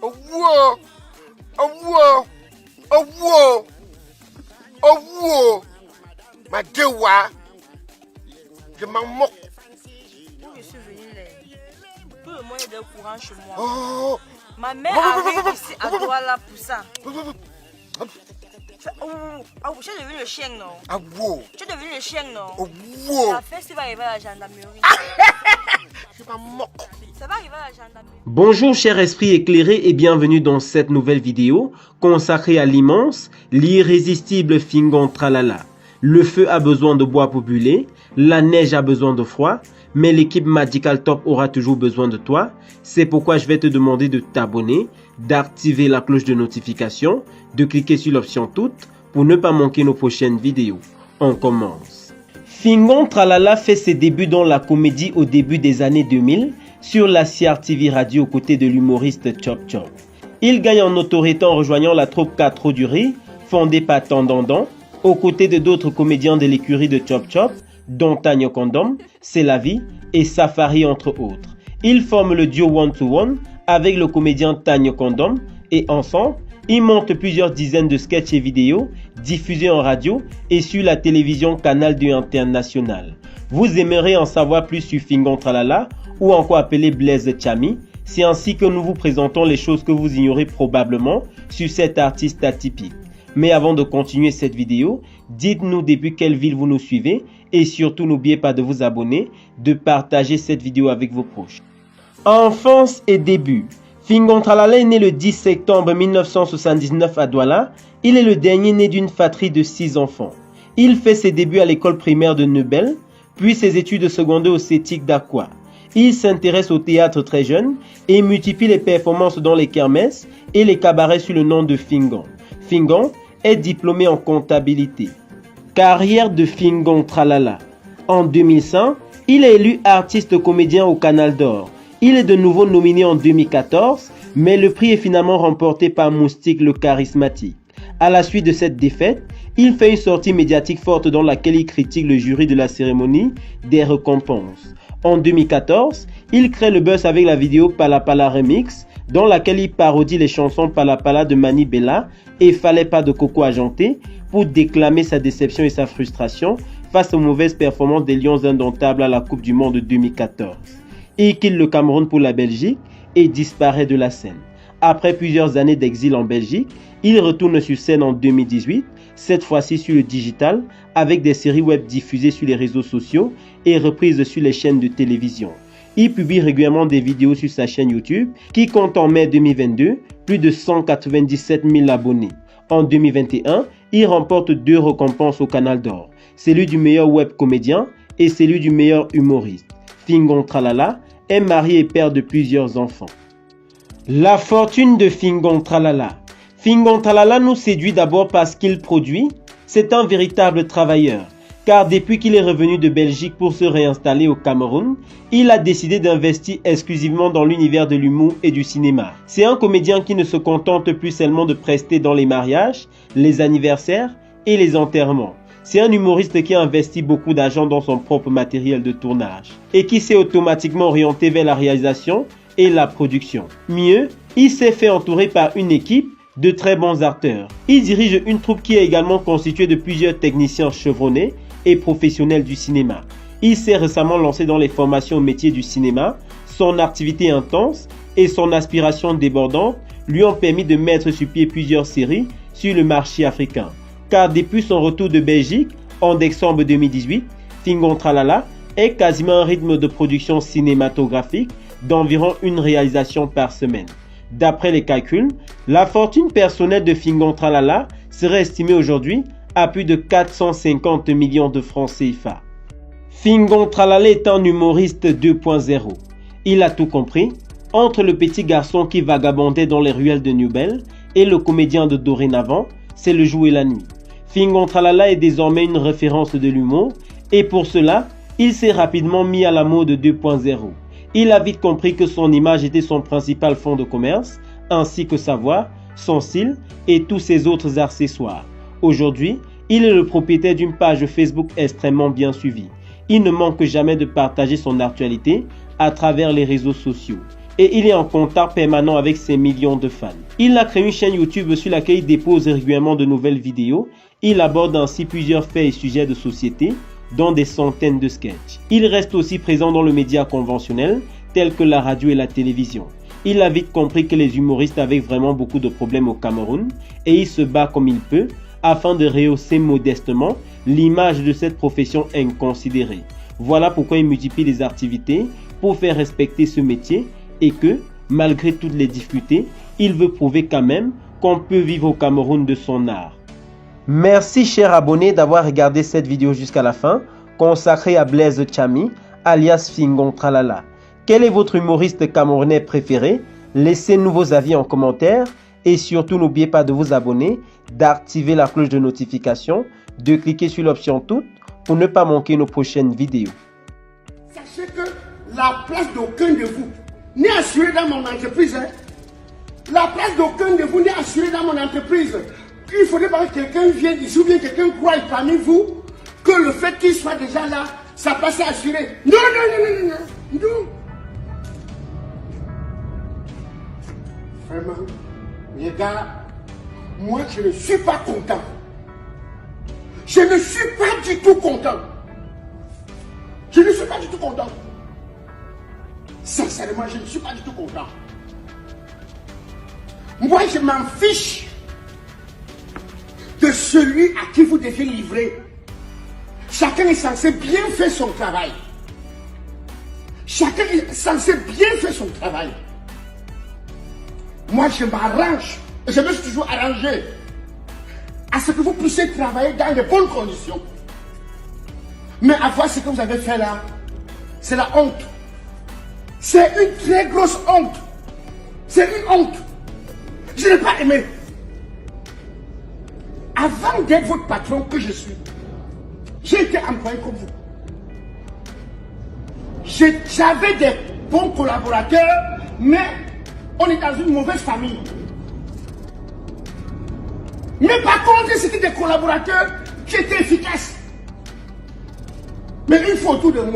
Oh wow! Oh wow! Oh wow! Oh wow! Ma dewa! Je m'en moque. Où je suis venue, tout le monde est de courant chez moi. Oh! Ma mère arrive ici à Douala pour ça. Oh, tu es devenu le chien, non? Ah wow! Tu es devenu le chien, non? Oh wow! La fête, ça va arriver à la gendarmerie. Je m'en moque. Ça va arriver à la gendarmerie. Bonjour chers esprits éclairés et bienvenue dans cette nouvelle vidéo consacrée à l'immense, l'irrésistible Fingon Tralala. Le feu a besoin de bois pour brûler, la neige a besoin de froid, mais l'équipe Magical Top aura toujours besoin de toi. C'est pourquoi je vais te demander de t'abonner, d'activer la cloche de notification, de cliquer sur l'option toutes pour ne pas manquer nos prochaines vidéos. On commence. Fingon Tralala fait ses débuts dans la comédie au début des années 2000 sur la CRTV Radio aux côtés de l'humoriste Chop Chop. Il gagne en notoriété en rejoignant la troupe 4 Trop du Riz, fondée par Tandandon, aux côtés de d'autres comédiens de l'écurie de Chop Chop, dont Tagno Condom, C'est la vie et Safari entre autres. Ils forment le duo One to One avec le comédien Tagno Condom et ensemble, ils montent plusieurs dizaines de sketchs et vidéos diffusés en radio et sur la télévision Canal 2 International. Vous aimerez en savoir plus sur Fingon Tralala ou encore appelé Blaise Chami. C'est ainsi que nous vous présentons les choses que vous ignorez probablement sur cet artiste atypique. Mais avant de continuer cette vidéo, dites-nous depuis quelle ville vous nous suivez et surtout n'oubliez pas de vous abonner, de partager cette vidéo avec vos proches. Enfance et début. Fingon Tralala est né le 10 septembre 1979 à Douala. Il est le dernier né d'une fratrie de 6 enfants. Il fait ses débuts à l'école primaire de Neubel, puis ses études secondaires au CETIC d'Aqua. Il s'intéresse au théâtre très jeune et multiplie les performances dans les kermesses et les cabarets sous le nom de Fingon. Fingon est diplômé en comptabilité. Carrière de Fingon Tralala. En 2005, il est élu artiste comédien au Canal d'Or. Il est de nouveau nominé en 2014, mais le prix est finalement remporté par Moustique le charismatique. À la suite de cette défaite, il fait une sortie médiatique forte dans laquelle il critique le jury de la cérémonie des récompenses. En 2014, il crée le buzz avec la vidéo Pala Pala Remix, dans laquelle il parodie les chansons Pala Pala de Mani Bella et Fallait pas de Coco Agenté pour déclamer sa déception et sa frustration face aux mauvaises performances des Lions Indomptables à la Coupe du Monde 2014. Il quitte le Cameroun pour la Belgique et disparaît de la scène. Après plusieurs années d'exil en Belgique, il retourne sur scène en 2018, cette fois-ci sur le digital, avec des séries web diffusées sur les réseaux sociaux et reprises sur les chaînes de télévision. Il publie régulièrement des vidéos sur sa chaîne YouTube, qui compte en mai 2022 plus de 197 000 abonnés. En 2021, il remporte 2 récompenses au Canal d'Or, celui du meilleur web comédien et celui du meilleur humoriste. Fingon Tralala est marié et père de plusieurs enfants. La fortune de Fingon Tralala. Fingon Tralala nous séduit d'abord parce qu'il produit. C'est un véritable travailleur, car depuis qu'il est revenu de Belgique pour se réinstaller au Cameroun, il a décidé d'investir exclusivement dans l'univers de l'humour et du cinéma. C'est un comédien qui ne se contente plus seulement de prester dans les mariages, les anniversaires et les enterrements. C'est un humoriste qui a investi beaucoup d'argent dans son propre matériel de tournage et qui s'est automatiquement orienté vers la réalisation et la production. Mieux, il s'est fait entourer par une équipe de très bons acteurs. Il dirige une troupe qui est également constituée de plusieurs techniciens chevronnés et professionnels du cinéma. Il s'est récemment lancé dans les formations au métier du cinéma. Son activité intense et son aspiration débordante lui ont permis de mettre sur pied plusieurs séries sur le marché africain. Car depuis son retour de Belgique en décembre 2018, Fingon Tralala est quasiment un rythme de production cinématographique d'environ une réalisation par semaine. D'après les calculs, la fortune personnelle de Fingon Tralala serait estimée aujourd'hui à plus de 450 millions de francs CFA. Fingon Tralala est un humoriste 2.0. Il a tout compris. Entre le petit garçon qui vagabondait dans les ruelles de Neubel et le comédien de dorénavant, c'est le jour et la nuit. Fingon Tralala est désormais une référence de l'humour et pour cela, il s'est rapidement mis à la mode 2.0. Il a vite compris que son image était son principal fonds de commerce, ainsi que sa voix, son style et tous ses autres accessoires. Aujourd'hui, il est le propriétaire d'une page Facebook extrêmement bien suivie. Il ne manque jamais de partager son actualité à travers les réseaux sociaux. et il est en contact permanent avec ses millions de fans. Il a créé une chaîne YouTube sur laquelle il dépose régulièrement de nouvelles vidéos. Il aborde ainsi plusieurs faits et sujets de société, dont des centaines de sketchs. Il reste aussi présent dans le média conventionnel, tels que la radio et la télévision. Il a vite compris que les humoristes avaient vraiment beaucoup de problèmes au Cameroun et il se bat comme il peut afin de rehausser modestement l'image de cette profession inconsidérée. Voilà pourquoi il multiplie les activités pour faire respecter ce métier et que, malgré toutes les difficultés, il veut prouver quand même qu'on peut vivre au Cameroun de son art. Merci chers abonnés d'avoir regardé cette vidéo jusqu'à la fin, consacrée à Blaise Tchami, alias Fingon Tralala. Quel est votre humoriste camerounais préféré? Laissez-nous vos avis en commentaire et surtout n'oubliez pas de vous abonner, d'activer la cloche de notification, de cliquer sur l'option toutes pour ne pas manquer nos prochaines vidéos. Sachez que la place d'aucun de vous n'est assurée dans mon entreprise. La place d'aucun de vous n'est assurée dans mon entreprise. Il faudrait pas que quelqu'un vienne ici ou bien quelqu'un croie parmi vous que le fait qu'il soit déjà là, sa place est assurée. Non, non, non, non, non, non. Vraiment, les gars, moi je ne suis pas content. Je ne suis pas du tout content. Je ne suis pas du tout content. Sincèrement, je ne suis pas du tout content. Moi, je m'en fiche de celui à qui vous devez livrer. Chacun est censé bien faire son travail. Chacun est censé bien faire son travail. Moi, je m'arrange, et je me suis toujours arrangé à ce que vous puissiez travailler dans de bonnes conditions. Mais à voir ce que vous avez fait là, c'est la honte. C'est une très grosse honte. C'est une honte. Je n'ai pas aimé. Avant d'être votre patron que je suis, j'ai été employé comme vous. J'avais des bons collaborateurs, mais on est dans une mauvaise famille. Mais par contre, c'était des collaborateurs qui étaient efficaces. Mais il faut tout de moi.